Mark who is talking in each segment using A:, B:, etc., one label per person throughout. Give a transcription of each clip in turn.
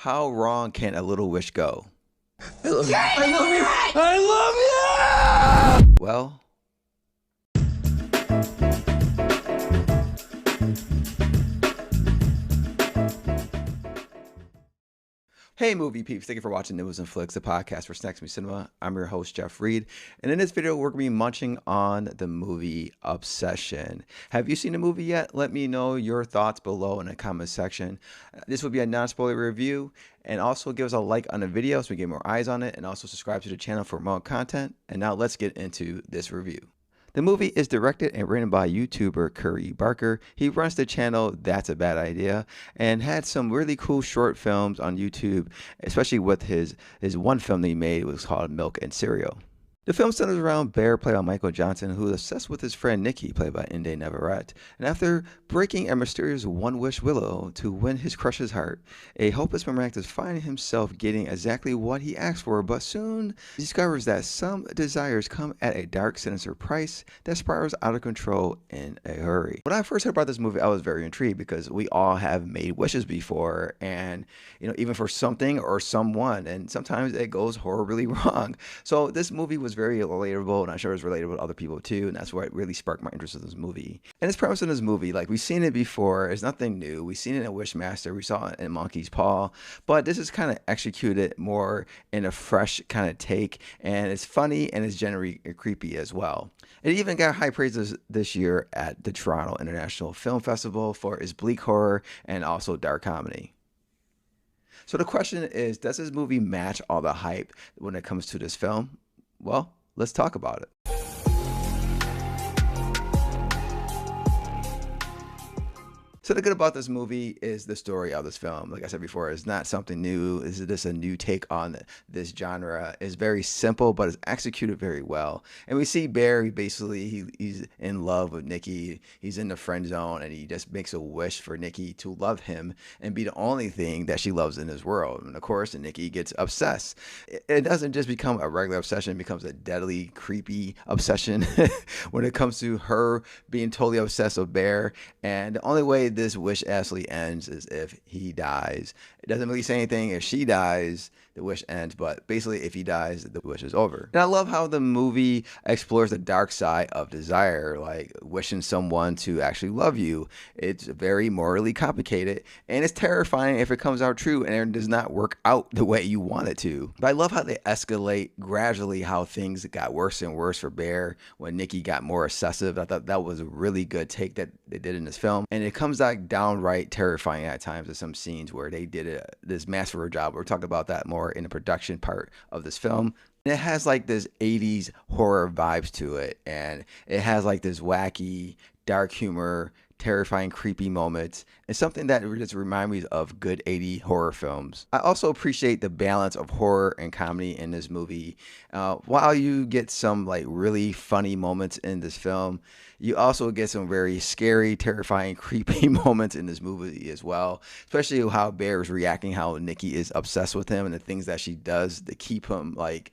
A: How wrong can a little wish go?
B: I love you. I love you. I love you.
A: Well, hey movie peeps, thank you for watching NibbleNFlix, the podcast for Snacks Me Cinema. I'm your host, Jeff Reed, and in this video, we're going to be munching on the movie Obsession. Have you seen the movie yet? Let me know your thoughts below in the comment section. This will be a non-spoiler review, and also give us a like on the video so we get more eyes on it, and also subscribe to the channel for more content. And now let's get into this review. The movie is directed and written by YouTuber Curry Barker. He runs the channel That's a Bad Idea and had some really cool short films on YouTube, especially with his one film that he made. It was called Milk and Cereal. The film centers around Bear, played by Michael Johnston, who is obsessed with his friend Nikki, played by Inde Navarrette. And after breaking a mysterious Wish Willow to win his crush's heart, a hopeless romantic finds himself getting exactly what he asked for, but soon discovers that some desires come at a dark, sinister price that spirals out of control in a hurry. When I first heard about this movie, I was very intrigued because we all have made wishes before, and even for something or someone, and sometimes it goes horribly wrong. So this movie was very relatable, and I'm sure it's relatable to other people too, and that's what really sparked my interest in this movie. And this premise in this movie, like, we've seen it before, it's nothing new. We've seen it in Wishmaster, we saw it in Monkey's Paw, but this is kind of executed more in a fresh kind of take, and it's funny and it's generally creepy as well. It even got high praises this year at the Toronto International Film Festival for its bleak horror and also dark comedy. So the question is, does this movie match all the hype when it comes to this film? Well, let's talk about it. So the good about this movie is the story of this film. Like I said before, it's not something new. This is just a new take on this genre. It's very simple, but it's executed very well. And we see Barry, basically, he's in love with Nikki. He's in the friend zone, and he just makes a wish for Nikki to love him and be the only thing that she loves in this world. And of course, Nikki gets obsessed. It doesn't just become a regular obsession. It becomes a deadly, creepy obsession when it comes to her being totally obsessed with Bear. And the only way this wish actually ends is if he dies. It doesn't really say anything. If she dies, the wish ends, but basically if he dies, the wish is over. And I love how the movie explores the dark side of desire, like wishing someone to actually love you. It's very morally complicated, and it's terrifying if it comes out true and it does not work out the way you want it to. But I love how they escalate gradually, how things got worse and worse for Bear when Nikki got more obsessive. I thought that was a really good take that they did in this film, and it comes out downright terrifying at times in some scenes where they did this masterful job. We'll talk about that more in the production part of this film. And it has like this 80s horror vibes to it, and it has like this wacky, dark humor, terrifying, creepy moments. It's something that just reminds me of good 80s horror films. I also appreciate the balance of horror and comedy in this movie. While you get some like really funny moments in this film, you also get some very scary, terrifying, creepy moments in this movie as well. Especially how Bear is reacting, how Nikki is obsessed with him, and the things that she does to keep him like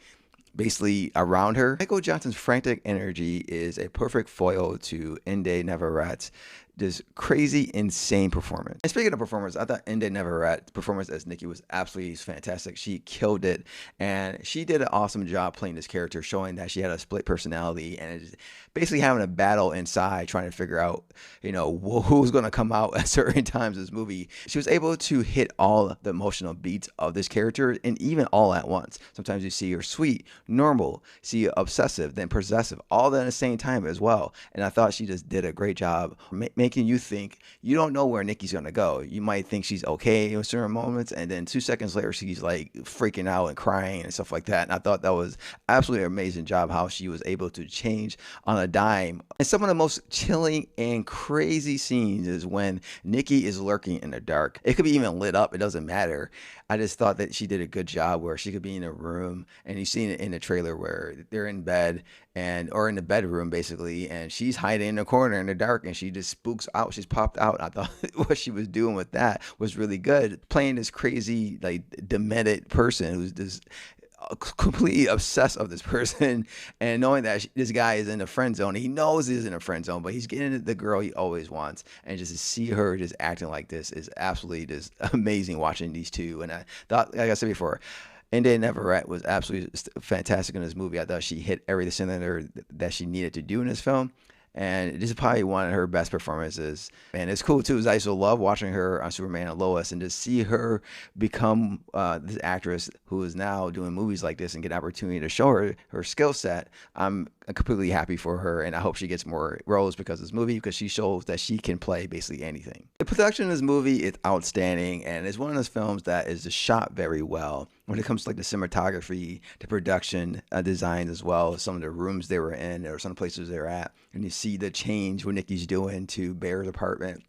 A: basically around her. Michael Johnston's frantic energy is a perfect foil to Inde Navarrette's this crazy, insane performance. And speaking of performance, I thought Inde Navarrette's performance as Nikki was absolutely fantastic. She killed it, and she did an awesome job playing this character, showing that she had a split personality and is basically having a battle inside, trying to figure out, who's going to come out at certain times in this movie. She was able to hit all the emotional beats of this character, and even all at once. Sometimes you see her sweet, normal, see her obsessive, then possessive, all at the same time as well. And I thought she just did a great job making you think you don't know where Nikki's gonna go. You might think she's okay in certain moments, and then 2 seconds later she's like freaking out and crying and stuff like that. And I thought that was absolutely an amazing job how she was able to change on a dime. And some of the most chilling and crazy scenes is when Nikki is lurking in the dark. It could be even lit up, it doesn't matter. I just thought that she did a good job where she could be in a room, and you've seen it in the trailer where they're in bed or in the bedroom basically, and she's hiding in the corner in the dark, and she just spooks out. She's popped out. I thought what she was doing with that was really good, playing this crazy, like, demented person who's just completely obsessed of this person, and knowing that this guy is in the friend zone. He knows he's in a friend zone, but he's getting the girl he always wants. And just to see her just acting like this is absolutely just amazing watching these two. And I thought, like I said before, Inde Navarrette was absolutely fantastic in this movie. I thought she hit every cylinder that she needed to do in this film. And this is probably one of her best performances. And it's cool too, is I also love watching her on Superman and Lois, and to see her become this actress who is now doing movies like this and get an opportunity to show her skill set. I'm completely happy for her, and I hope she gets more roles because of this movie, because she shows that she can play basically anything. The production of this movie is outstanding, and it's one of those films that is just shot very well when it comes to like the cinematography, the production design, as well as some of the rooms they were in or some places they were at, and you see the change what Nikki's doing to Bear's apartment.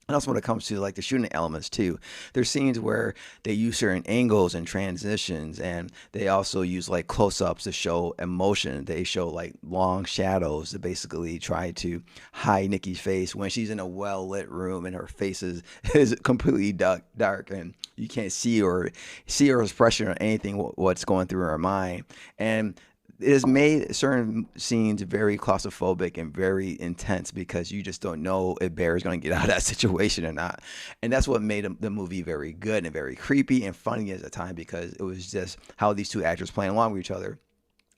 A: And also when it comes to like the shooting elements too, there's scenes where they use certain angles and transitions, and they also use like close-ups to show emotion. They show like long shadows to basically try to hide Nikki's face when she's in a well-lit room and her face is completely dark, and you can't see her expression or anything what's going through her mind. And it has made certain scenes very claustrophobic and very intense, because you just don't know if Bear is going to get out of that situation or not. And that's what made the movie very good and very creepy and funny at the time, because it was just how these two actors playing along with each other.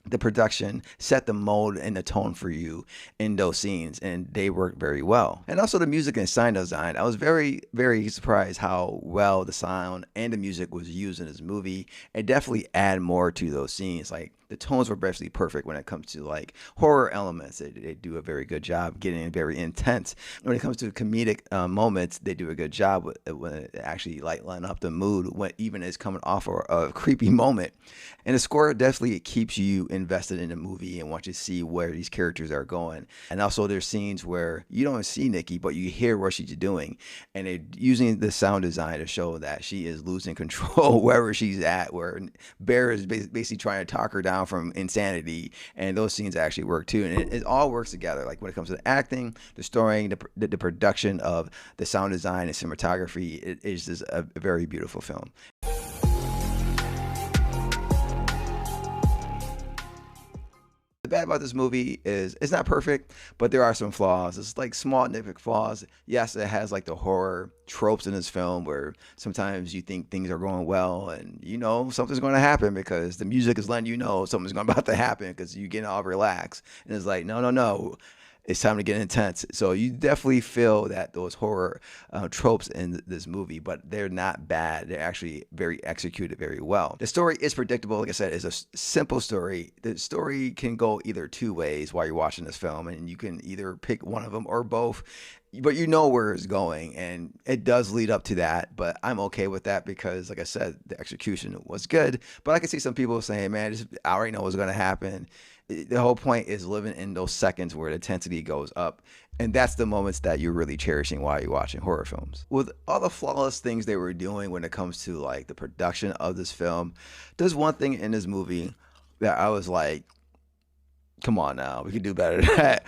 A: The production set the mode and the tone for you in those scenes, and they worked very well. And also the music and sound design. I was very, very surprised how well the sound and the music was used in this movie. It definitely add more to those scenes. Like the tones were basically perfect when it comes to like horror elements. They do a very good job getting very intense. When it comes to comedic moments, they do a good job when it actually like line up the mood when even it's coming off a creepy moment. And the score definitely keeps you invested in the movie and want you to see where these characters are going. And also there's scenes where you don't see Nikki, but you hear what she's doing, and they're using the sound design to show that she is losing control wherever she's at, where Bear is basically trying to talk her down from insanity. And those scenes actually work too, and it all works together. Like when it comes to the acting, the story, the production of the sound design and cinematography, it is just a very beautiful film. The bad about this movie is it's not perfect, but there are some flaws. It's like small nitpick flaws. Yes, it has like the horror tropes in this film where sometimes you think things are going well and you know something's going to happen because the music is letting you know something's about to happen, because you're getting all relaxed, and it's like no, it's time to get intense. So you definitely feel that those horror tropes in this movie, but they're not bad. They're actually very executed very well. The story is predictable. Like I said, it's a simple story. The story can go either two ways while you're watching this film, and you can either pick one of them or both, but you know where it's going, and it does lead up to that. But I'm okay with that because, like I said, the execution was good. But I can see some people saying, man, I already know what's going to happen. The whole point is living in those seconds where the intensity goes up. And that's the moments that you're really cherishing while you're watching horror films. With all the flawless things they were doing when it comes to like the production of this film, there's one thing in this movie that I was like, come on now, we can do better than that.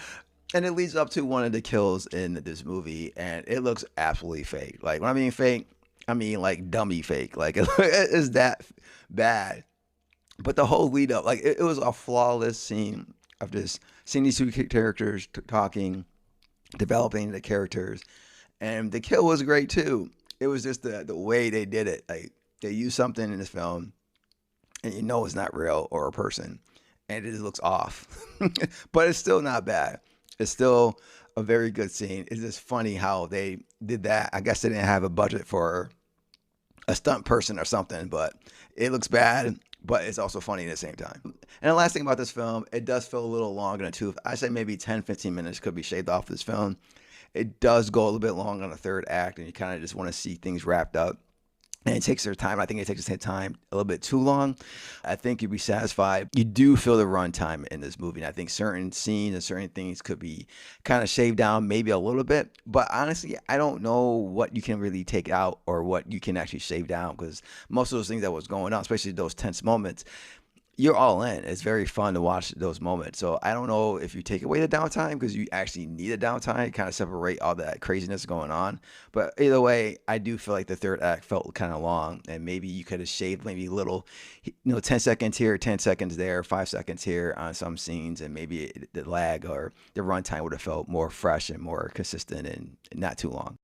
A: And it leads up to one of the kills in this movie, and it looks absolutely fake. Like when I mean fake, I mean like dummy fake. Like it is that bad. But the whole lead up, like it was a flawless scene of just seeing these two characters talking, developing the characters, and the kill was great too. It was just the way they did it. Like they used something in this film, and you know it's not real or a person, and it just looks off. But it's still not bad. It's still a very good scene. It's just funny how they did that. I guess they didn't have a budget for a stunt person or something, but it looks bad, but it's also funny at the same time. And the last thing about this film, it does feel a little long in the tooth. I say maybe 10-15 minutes could be shaved off this film. It does go a little bit long on the third act, and you kind of just want to see things wrapped up. And it takes their time. I think it takes its time a little bit too long. I think you'd be satisfied. You do feel the runtime in this movie. And I think certain scenes and certain things could be kind of shaved down maybe a little bit. But honestly, I don't know what you can really take out or what you can actually shave down, because most of those things that was going on, especially those tense moments, you're all in. It's very fun to watch those moments. So I don't know if you take away the downtime because you actually need a downtime, kind of separate all that craziness going on. But either way, I do feel like the third act felt kind of long, and maybe you could have shaved maybe little, 10 seconds here, 10 seconds there, 5 seconds here on some scenes, and maybe the lag or the runtime would have felt more fresh and more consistent and not too long.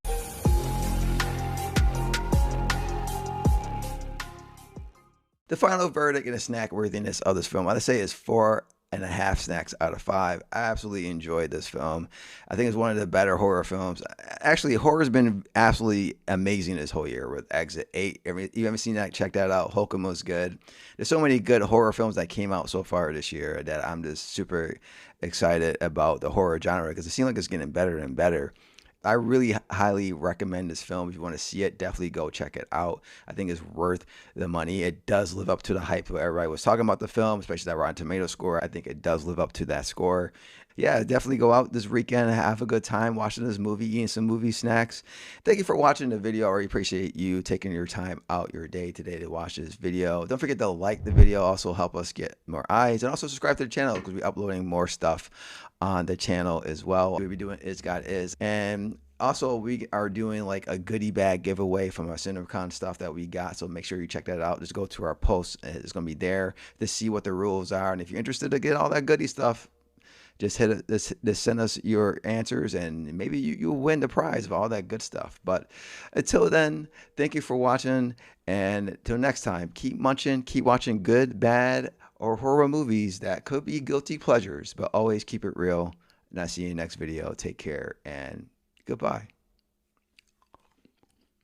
A: The final verdict and the snack worthiness of this film, I'd say, is 4.5 snacks out of 5. I absolutely enjoyed this film. I think it's one of the better horror films. Actually, horror's been absolutely amazing this whole year with Exit 8. You haven't seen that? Check that out. Holcomb was good. There's so many good horror films that came out so far this year that I'm just super excited about the horror genre because it seems like it's getting better and better. I really highly recommend this film. If you want to see it, definitely go check it out. I think it's worth the money. It does live up to the hype that everybody was talking about the film, especially that Rotten Tomato score. I think it does live up to that score. Yeah, definitely go out this weekend and have a good time watching this movie, eating some movie snacks. Thank you for watching the video. I really appreciate you taking your time out your day today to watch this video. Don't forget to like the video. Also help us get more eyes. And also subscribe to the channel because we're uploading more stuff on the channel as well. We'll be doing Is God Is. And also, we are doing like a goodie bag giveaway from our CinemaCon stuff that we got. So make sure you check that out. Just go to our post. It's going to be there to see what the rules are. And if you're interested to get all that goodie stuff, just send us your answers and maybe you'll win the prize of all that good stuff. But until then, thank you for watching. And until next time, keep munching, keep watching good, bad, or horror movies that could be guilty pleasures, but always keep it real. And I'll see you in the next video. Take care and goodbye.